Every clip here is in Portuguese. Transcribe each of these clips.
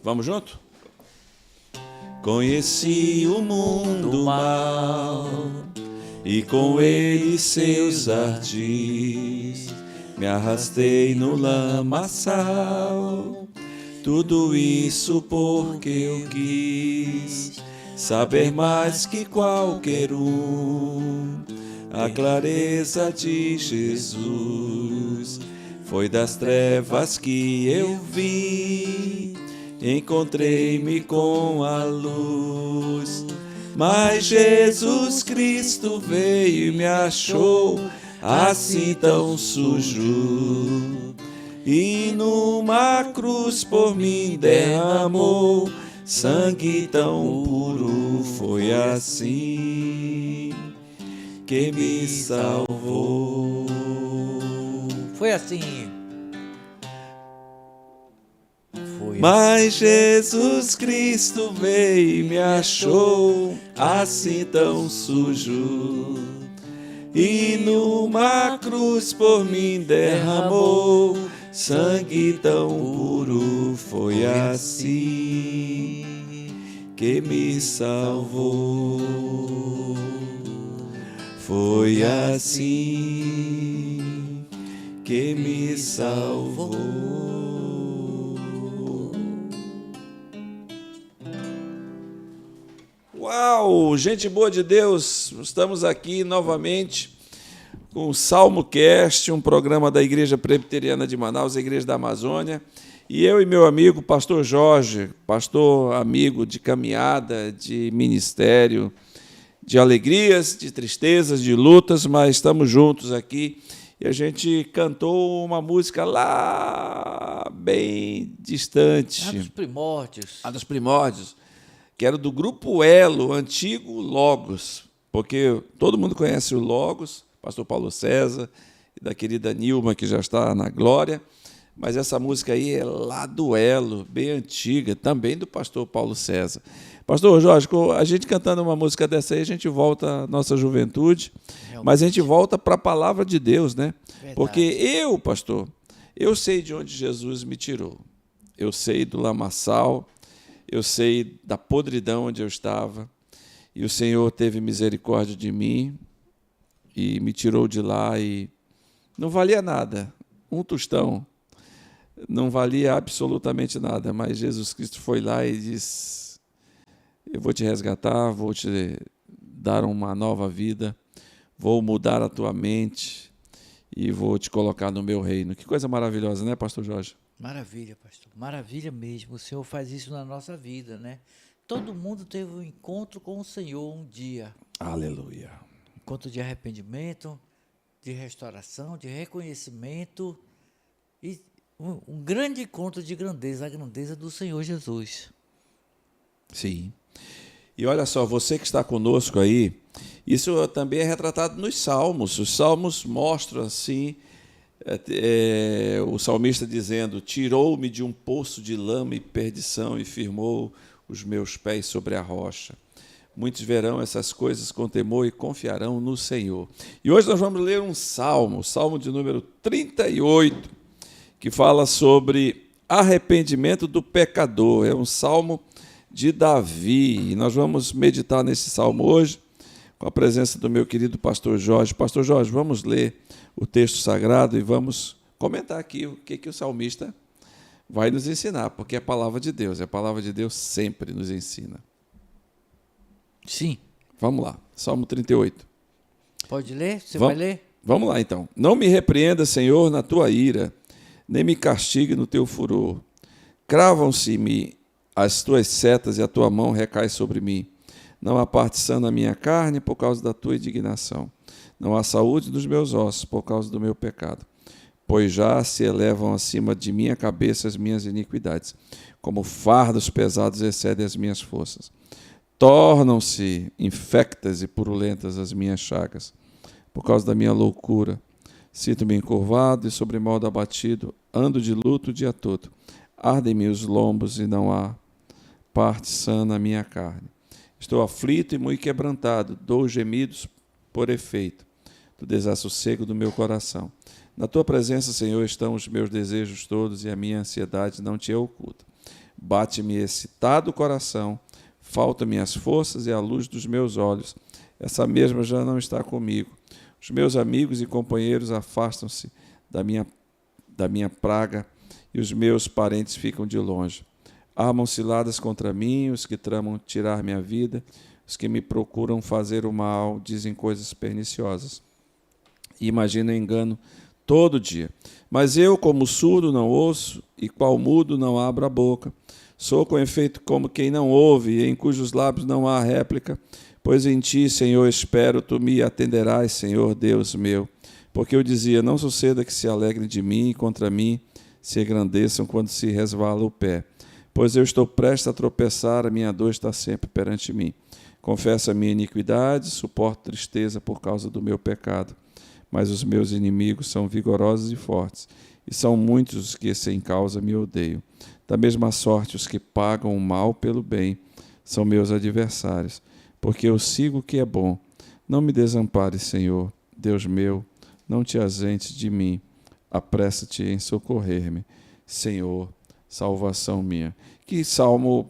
Vamos junto? Conheci o mundo mal e com ele seus ardis, me arrastei no lamaçal, tudo isso porque eu quis saber mais que qualquer um, a clareza de Jesus, foi das trevas que eu vi, encontrei-me com a luz, mas Jesus Cristo veio e me achou assim tão sujo, e numa cruz por mim derramou sangue tão puro. Foi assim que me salvou. Foi assim. Mas Jesus Cristo veio e me achou assim tão sujo, e numa cruz por mim derramou sangue tão puro. Foi assim que me salvou. Foi assim que me salvou. Uau, gente boa de Deus, estamos aqui novamente com o SalmoCast, um programa da Igreja Presbiteriana de Manaus, a Igreja da Amazônia, e eu e meu amigo, pastor Jorge, pastor amigo de caminhada, de ministério, de alegrias, de tristezas, de lutas, mas estamos juntos aqui, e a gente cantou uma música lá bem distante. Dos primórdios. A dos primórdios, que era do grupo Elo, antigo Logos, porque todo mundo conhece o Logos, pastor Paulo César, e da querida Nilma, que já está na glória, mas essa música aí é lá do Elo, bem antiga, também do pastor Paulo César. Pastor Jorge, a gente cantando uma música dessa aí, a gente volta à nossa juventude, realmente, mas a gente volta para a palavra de Deus, né? Verdade. Porque eu, pastor, eu sei de onde Jesus me tirou, eu sei do lamaçal, eu sei da podridão onde eu estava, e o Senhor teve misericórdia de mim e me tirou de lá, e não valia nada, um tostão, não valia absolutamente nada, mas Jesus Cristo foi lá e disse: eu vou te resgatar, vou te dar uma nova vida, vou mudar a tua mente e vou te colocar no meu reino. Que coisa maravilhosa, né, pastor Jorge? Maravilha, pastor. Maravilha mesmo. O Senhor faz isso na nossa vida, né? Todo mundo teve um encontro com o Senhor um dia. Aleluia. Encontro de arrependimento, de restauração, de reconhecimento e um grande encontro de grandeza, a grandeza do Senhor Jesus. Sim. E olha só, você que está conosco aí, isso também é retratado nos Salmos. Os Salmos mostram assim, o salmista dizendo: tirou-me de um poço de lama e perdição e firmou os meus pés sobre a rocha. Muitos verão essas coisas com temor e confiarão no Senhor. E hoje nós vamos ler um salmo, o salmo de número 38, que fala sobre arrependimento do pecador. É um salmo de Davi, e nós vamos meditar nesse salmo hoje, com a presença do meu querido pastor Jorge. Pastor Jorge, vamos ler o texto sagrado e vamos comentar aqui o que o salmista vai nos ensinar, porque é a palavra de Deus, a palavra de Deus sempre nos ensina. Sim. Vamos lá, Salmo 38. Pode ler? Você vai ler? Vamos lá, então. Não me repreenda, Senhor, na tua ira, nem me castigue no teu furor. Cravam-se-me as tuas setas e a tua mão recai sobre mim. Não há parte sã na minha carne por causa da tua indignação. Não há saúde nos meus ossos por causa do meu pecado. Pois já se elevam acima de minha cabeça as minhas iniquidades. Como fardos pesados excedem as minhas forças. Tornam-se infectas e purulentas as minhas chagas. Por causa da minha loucura, sinto-me encurvado e sobremodo abatido. Ando de luto o dia todo. Ardem-me os lombos e não há parte sã na minha carne. Estou aflito e muito quebrantado, dou gemidos por efeito do desassossego do meu coração. Na tua presença, Senhor, estão os meus desejos todos e a minha ansiedade não te é oculta. Bate-me excitado o coração, falta-me as forças e a luz dos meus olhos. Essa mesma já não está comigo. Os meus amigos e companheiros afastam-se da minha praga e os meus parentes ficam de longe. Armam ciladas contra mim os que tramam tirar minha vida, os que me procuram fazer o mal dizem coisas perniciosas e imaginam engano todo dia. Mas eu, como surdo, não ouço, e qual mudo, não abro a boca. Sou, com efeito, como quem não ouve, e em cujos lábios não há réplica, pois em ti, Senhor, espero, tu me atenderás, Senhor, Deus meu. Porque eu dizia, não suceda que se alegrem de mim e contra mim se engrandeçam quando se resvala o pé. Pois eu estou prestes a tropeçar, a minha dor está sempre perante mim. Confesso a minha iniquidade, suporto tristeza por causa do meu pecado. Mas os meus inimigos são vigorosos e fortes, e são muitos os que sem causa me odeiam. Da mesma sorte, os que pagam o mal pelo bem são meus adversários, porque eu sigo o que é bom. Não me desampares, Senhor, Deus meu, não te ausentes de mim. Apressa-te em socorrer-me, Senhor, salvação minha. Que salmo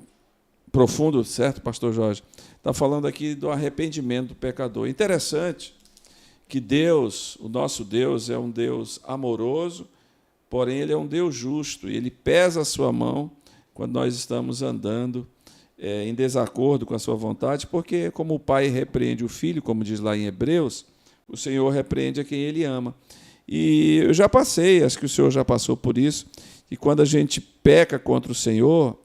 profundo, certo, pastor Jorge? Está falando aqui do arrependimento do pecador. Interessante que Deus, o nosso Deus, é um Deus amoroso, porém Ele é um Deus justo, e Ele pesa a sua mão quando nós estamos andando em desacordo com a sua vontade, porque como o pai repreende o filho, como diz lá em Hebreus, o Senhor repreende a quem Ele ama. E eu já passei, acho que o Senhor já passou por isso, e quando a gente peca contra o Senhor,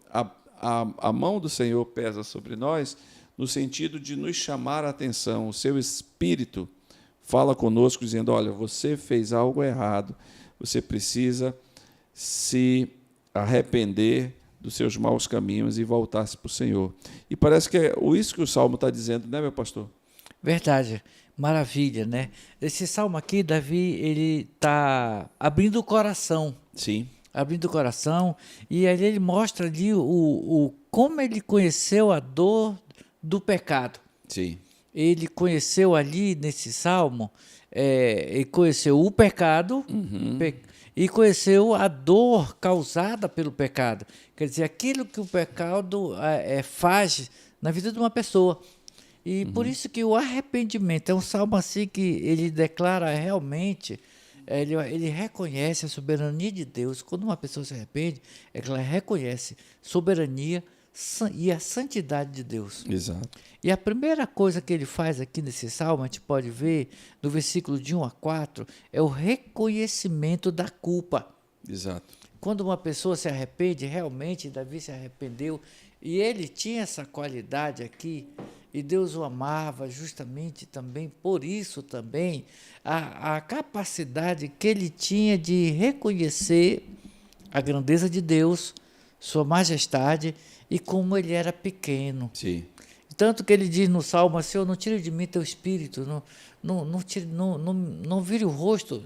a mão do Senhor pesa sobre nós, no sentido de nos chamar a atenção. O seu Espírito fala conosco dizendo, olha, você fez algo errado, você precisa se arrepender dos seus maus caminhos e voltar-se para o Senhor. E parece que é isso que o Salmo está dizendo, né, meu pastor? Verdade, maravilha, né? Esse salmo aqui, Davi, ele está abrindo o coração. Sim. Abrindo o coração, e aí ele mostra ali como ele conheceu a dor do pecado. Sim. Ele conheceu ali nesse salmo, ele conheceu o pecado, e conheceu a dor causada pelo pecado. Quer dizer, aquilo que o pecado faz na vida de uma pessoa. E por isso que o arrependimento é um salmo assim que ele declara realmente, ele reconhece a soberania de Deus. Quando uma pessoa se arrepende, é que ela reconhece soberania e a santidade de Deus. Exato. E a primeira coisa que ele faz aqui nesse salmo, a gente pode ver no versículo de 1 a 4, é o reconhecimento da culpa. Exato. Quando uma pessoa se arrepende, realmente Davi se arrependeu, e ele tinha essa qualidade aqui, e Deus o amava justamente também, por isso também, a capacidade que ele tinha de reconhecer a grandeza de Deus, sua majestade, e como ele era pequeno. Sim. Tanto que ele diz no Salmo, Senhor, não tire de mim teu espírito, não vire o rosto.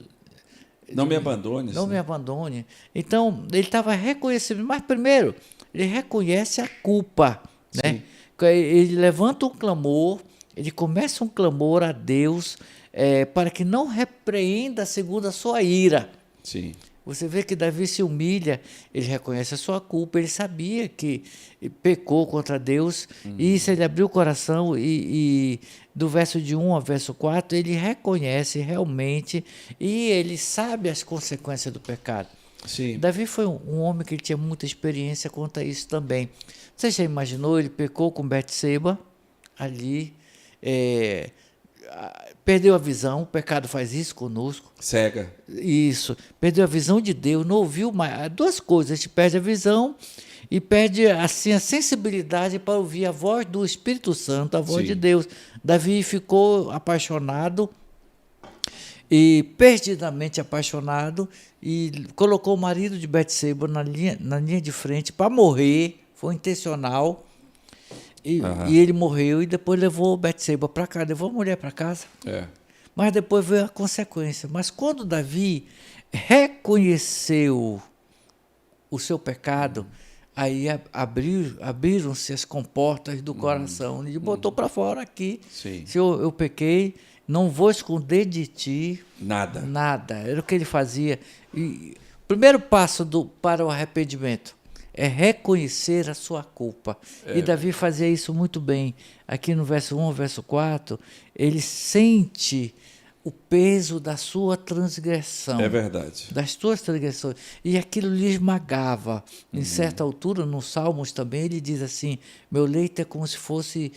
Não me abandone. Não me abandone. Então, ele estava reconhecendo, mas primeiro, ele reconhece a culpa, né? Ele levanta um clamor, ele começa um clamor a Deus para que não repreenda segundo a sua ira. Sim. Você vê que Davi se humilha, ele reconhece a sua culpa, ele sabia que pecou contra Deus, e isso ele abriu o coração, e do verso de 1 ao verso 4, ele reconhece realmente, e ele sabe as consequências do pecado. Sim. Davi foi um homem que tinha muita experiência quanto a isso também. Você já imaginou, ele pecou com Betseba, ali, perdeu a visão, o pecado faz isso conosco. Cega. Isso, perdeu a visão de Deus, não ouviu mais. Duas coisas, a gente perde a visão e perde assim, a sensibilidade para ouvir a voz do Espírito Santo, a voz de Deus. Davi ficou apaixonado, e perdidamente apaixonado, e colocou o marido de Betseba na linha de frente para morrer, foi intencional. E ele morreu, e depois levou Betseba para casa, levou a mulher para casa. Mas depois veio a consequência. Mas quando Davi reconheceu o seu pecado, Aí abriram-se as comportas do coração. Ele botou para fora aqui. Sim. Senhor, eu pequei, não vou esconder de ti Nada. nada. Era o que ele fazia. E o primeiro passo para o arrependimento é reconhecer a sua culpa. E Davi fazia isso muito bem. Aqui no verso 1, verso 4, ele sente o peso da sua transgressão. É verdade. Das tuas transgressões. E aquilo lhe esmagava. Em certa altura, nos Salmos também, ele diz assim, meu leito é como se fosse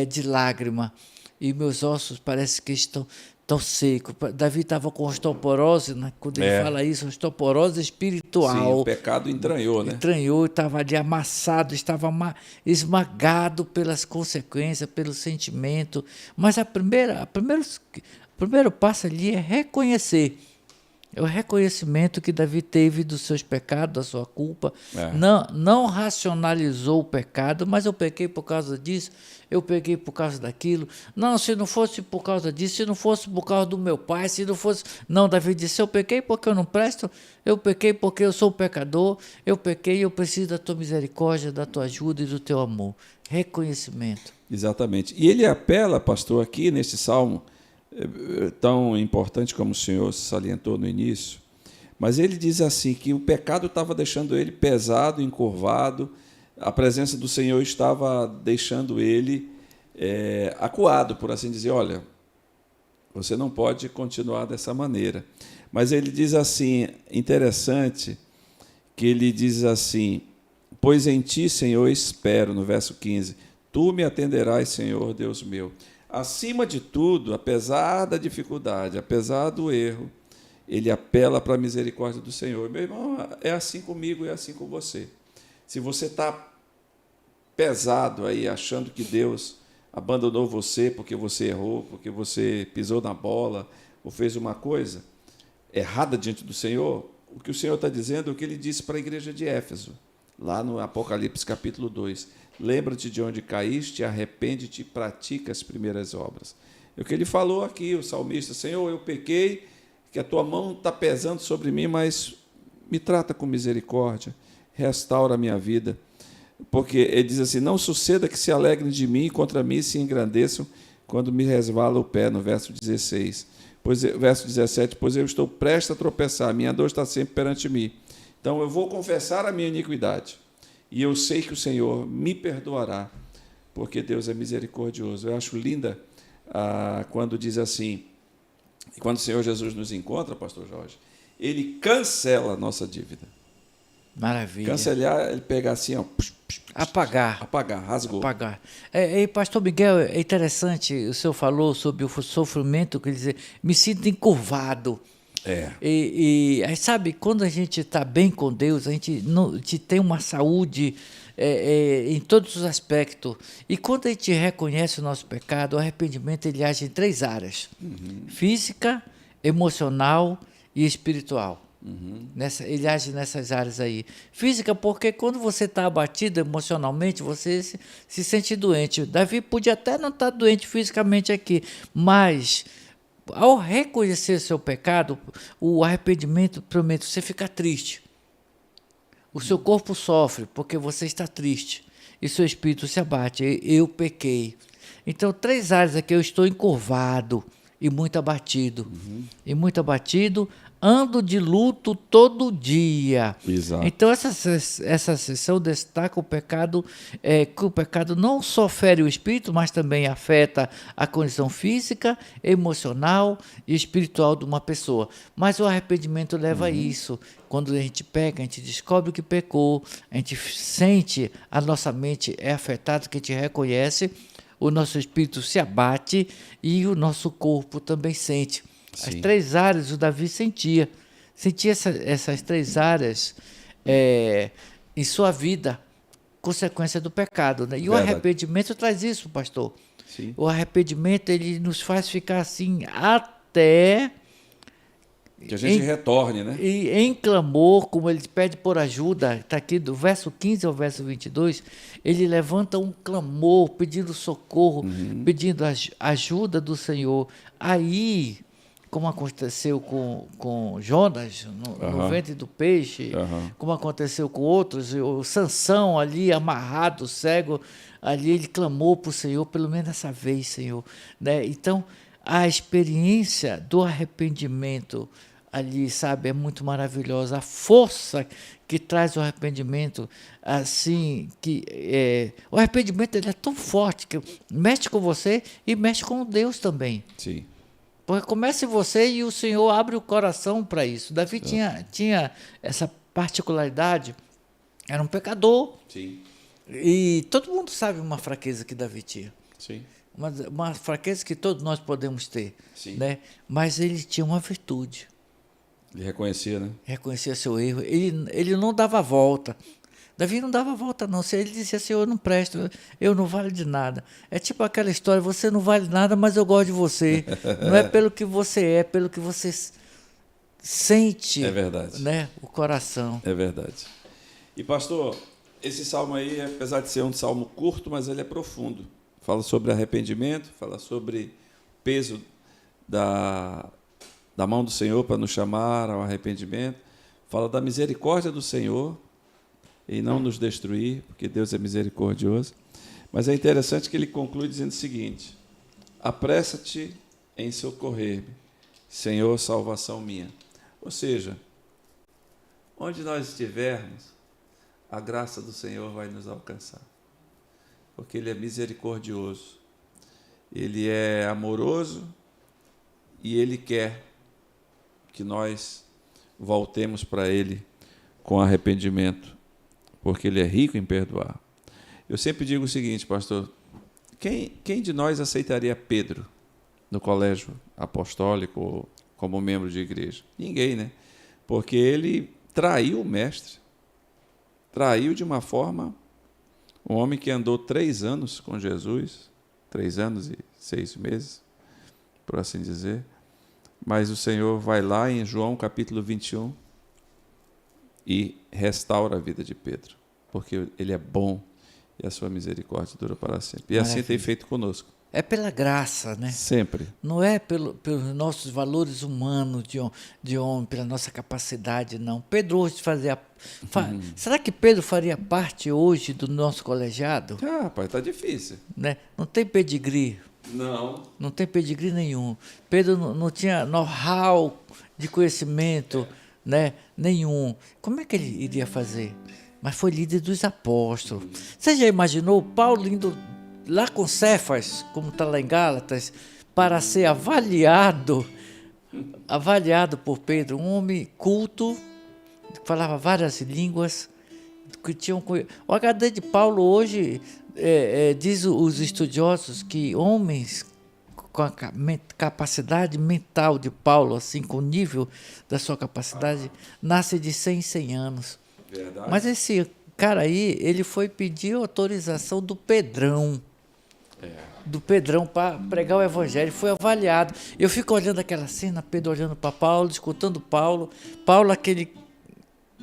de lágrima, e meus ossos parece que estão tão secos. Davi estava com osteoporose, né? Quando ele fala isso, osteoporose espiritual. Sim, o pecado entranhou, né? Entranhou, estava ali amassado, estava esmagado pelas consequências, pelo sentimento. Mas o primeiro passo ali é reconhecer. É o reconhecimento que Davi teve dos seus pecados, da sua culpa. Não racionalizou o pecado, mas eu pequei por causa disso, eu pequei por causa daquilo. Não, se não fosse por causa disso, se não fosse por causa do meu pai, se não fosse... Não, Davi disse, eu pequei porque eu não presto, eu pequei porque eu sou pecador, eu pequei e eu preciso da tua misericórdia, da tua ajuda e do teu amor. Reconhecimento. Exatamente. E ele apela, pastor, aqui neste salmo, tão importante como o senhor salientou no início, mas ele diz assim, que o pecado estava deixando ele pesado, encurvado, a presença do Senhor estava deixando ele acuado, por assim dizer, olha, você não pode continuar dessa maneira. Mas ele diz assim, interessante, que ele diz assim, pois em ti, Senhor, espero, no verso 15, tu me atenderás, Senhor, Deus meu. Acima de tudo, apesar da dificuldade, apesar do erro, ele apela para a misericórdia do Senhor. Meu irmão, é assim comigo, é assim com você. Se você está pesado aí, achando que Deus abandonou você porque você errou, porque você pisou na bola ou fez uma coisa errada diante do Senhor, o que o Senhor está dizendo é o que ele disse para a igreja de Éfeso, lá no Apocalipse capítulo 2. Lembra-te de onde caíste, arrepende-te e pratica as primeiras obras. É o que ele falou aqui, o salmista, Senhor, eu pequei, que a tua mão está pesando sobre mim, mas me trata com misericórdia, restaura a minha vida. Porque ele diz assim, não suceda que se alegrem de mim e contra mim se engrandeçam quando me resvala o pé, no verso 16. Verso 17, pois eu estou prestes a tropeçar, minha dor está sempre perante mim. Então eu vou confessar a minha iniquidade. E eu sei que o Senhor me perdoará, porque Deus é misericordioso. Eu acho linda quando diz assim, quando o Senhor Jesus nos encontra, pastor Jorge, ele cancela a nossa dívida. Maravilha. Cancelar, ele pega assim, ó, apagar, rasgou. Apagar. Pastor Miguel, é interessante, o senhor falou sobre o sofrimento, quer dizer, me sinto encurvado. E sabe, quando a gente está bem com Deus, a gente tem uma saúde em todos os aspectos. E quando a gente reconhece o nosso pecado, o arrependimento ele age em 3 áreas: física, emocional e espiritual. Ele age nessas áreas aí. Física, porque quando você está abatido emocionalmente, você se sente doente. Davi podia até não estar doente fisicamente aqui, mas ao reconhecer seu pecado, o arrependimento, prometo, você fica triste. O seu corpo sofre porque você está triste. E seu espírito se abate. Eu pequei. Então, 3 áreas aqui. Eu estou encurvado e muito abatido. E muito abatido. Ando de luto todo dia. Exato. Então, essa sessão destaca o pecado, que o pecado não só fere o espírito, mas também afeta a condição física, emocional e espiritual de uma pessoa. Mas o arrependimento leva a isso. Quando a gente peca, a gente descobre que pecou, a gente sente, a nossa mente é afetada, que a gente reconhece, o nosso espírito se abate e o nosso corpo também sente. Sim. As 3 áreas o Davi sentia essas 3 áreas em sua vida, consequência do pecado, né? E o arrependimento traz isso, pastor. Sim. O arrependimento ele nos faz ficar assim até que a gente retorne, né? E em clamor, como ele pede por ajuda, está aqui do verso 15 ao verso 22, ele levanta um clamor, pedindo socorro, pedindo ajuda do Senhor. Aí, como aconteceu com Jonas, no ventre do peixe, como aconteceu com outros, o Sansão ali amarrado, cego, ali ele clamou para o Senhor, pelo menos dessa vez, Senhor. Né? Então, a experiência do arrependimento ali, sabe, é muito maravilhosa. A força que traz o arrependimento, assim, o arrependimento ele é tão forte que mexe com você e mexe com Deus também. Sim. Porque começa em você e o Senhor abre o coração para isso. Davi tinha essa particularidade, era um pecador. Sim. E todo mundo sabe uma fraqueza que Davi tinha. Sim. Uma fraqueza que todos nós podemos ter. Sim. Né? Mas ele tinha uma virtude. Ele reconhecia, né? Reconhecia seu erro. Ele não dava volta. Davi não dava volta, não. Se ele dizia assim, eu não presto, eu não valho de nada. É tipo aquela história, você não vale nada, mas eu gosto de você. Não é pelo que você é pelo que você sente. É verdade. Né? O coração. É verdade. E, pastor, esse salmo aí, apesar de ser um salmo curto, mas ele é profundo. Fala sobre arrependimento, fala sobre o peso da mão do Senhor para nos chamar ao arrependimento, fala da misericórdia do Senhor e não nos destruir, porque Deus é misericordioso. Mas é interessante que ele conclui dizendo o seguinte: apressa-te em socorrer-me, Senhor, salvação minha. Ou seja, onde nós estivermos, a graça do Senhor vai nos alcançar, porque Ele é misericordioso, Ele é amoroso e Ele quer que nós voltemos para Ele com arrependimento, porque Ele é rico em perdoar. Eu sempre digo o seguinte, pastor, quem de nós aceitaria Pedro no colégio apostólico como membro de igreja? Ninguém, né? Porque ele traiu o mestre, traiu de uma forma, um homem que andou 3 anos com Jesus, 3 anos e 6 meses, por assim dizer. Mas o Senhor vai lá em João capítulo 21 e restaura a vida de Pedro, porque Ele é bom e a sua misericórdia dura para sempre. E assim tem feito conosco. É pela graça, né? Sempre. Não é pelos nossos valores humanos de homem, pela nossa capacidade, não. Pedro hoje será que Pedro faria parte hoje do nosso colegiado? Ah, rapaz, está difícil. Né? Não tem pedigree. Não tem pedigree nenhum. Pedro não tinha know-how de conhecimento, né? Nenhum. Como é que ele iria fazer? Mas foi líder dos apóstolos. Você já imaginou Paulo indo lá com Cefas, como está lá em Gálatas, para ser avaliado por Pedro, um homem culto, que falava várias línguas, que tinham o HD de Paulo hoje diz os estudiosos que homens com a capacidade mental de Paulo, assim, com o nível da sua capacidade, nasce de 100 em 100 anos. Verdade. Mas esse cara aí, ele foi pedir autorização do Pedrão. Para pregar o evangelho, foi avaliado. Eu fico olhando aquela cena, Pedro olhando para Paulo, escutando Paulo, aquele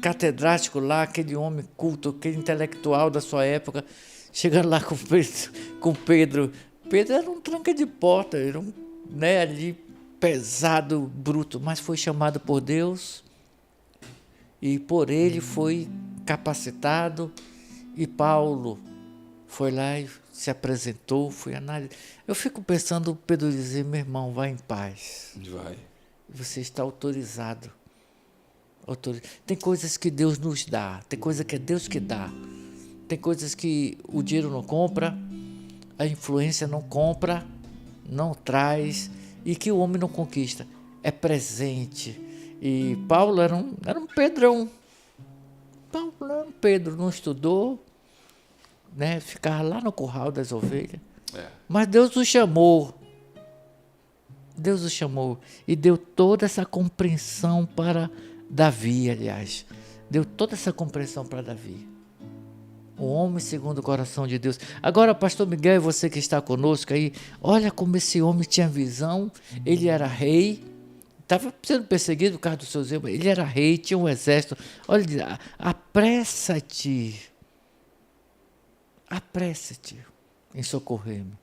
catedrático lá, aquele homem culto, aquele intelectual da sua época, chegando lá com Pedro. Pedro era um tranca de porta, era ali pesado, bruto, mas foi chamado por Deus e por ele foi capacitado, e Paulo foi lá e se apresentou, foi analisado. Eu fico pensando, Pedro dizer, meu irmão, vá em paz. Vai. Você está autorizado. Tem coisas que Deus nos dá, tem coisas que é Deus que dá. Tem coisas que o dinheiro não compra, a influência não compra, não traz, e que o homem não conquista. É presente. E Paulo era um Pedrão. Paulo era um Pedro, não estudou, né? Ficava lá no curral das ovelhas. Mas Deus o chamou. Deus o chamou e deu toda essa compreensão para Davi, aliás. Deu toda essa compreensão para Davi. O homem segundo o coração de Deus. Agora, pastor Miguel, e você que está conosco aí, olha como esse homem tinha visão. Ele era rei, estava sendo perseguido por causa dos seus erros. Ele era rei, tinha um exército. Olha, apressa-te em socorrer-me.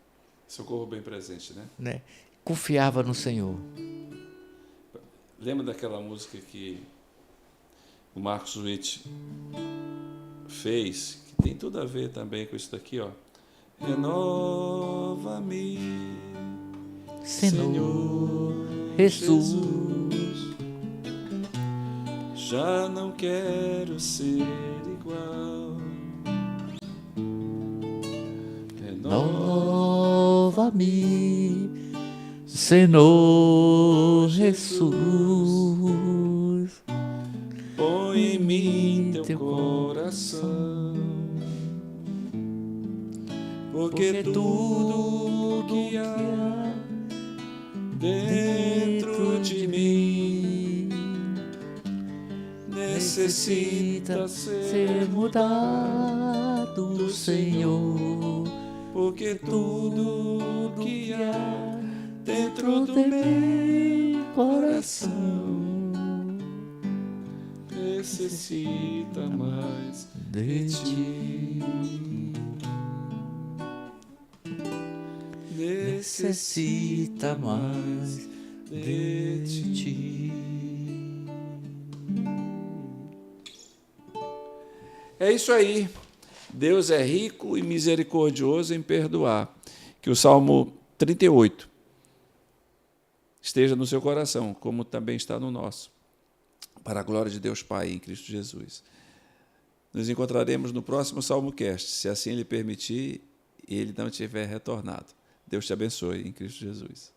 Socorro bem presente, né? Confiava no Senhor. Lembra daquela música que o Marcos Witt fez, que tem tudo a ver também com isso daqui, ó. Renova-me, Senhor Jesus, já não quero ser igual. Renova-me, Senhor Jesus, põe em mim teu coração, porque tudo que há dentro de mim necessita ser mudado, Senhor, porque tudo que há dentro do meu coração necessita mais de ti. Necessita mais de ti. É isso aí. Deus é rico e misericordioso em perdoar. Que o Salmo 38 esteja no seu coração, como também está no nosso, para a glória de Deus Pai em Cristo Jesus. Nos encontraremos no próximo SalmoCast, se assim Ele permitir e Ele não tiver retornado. Deus te abençoe em Cristo Jesus.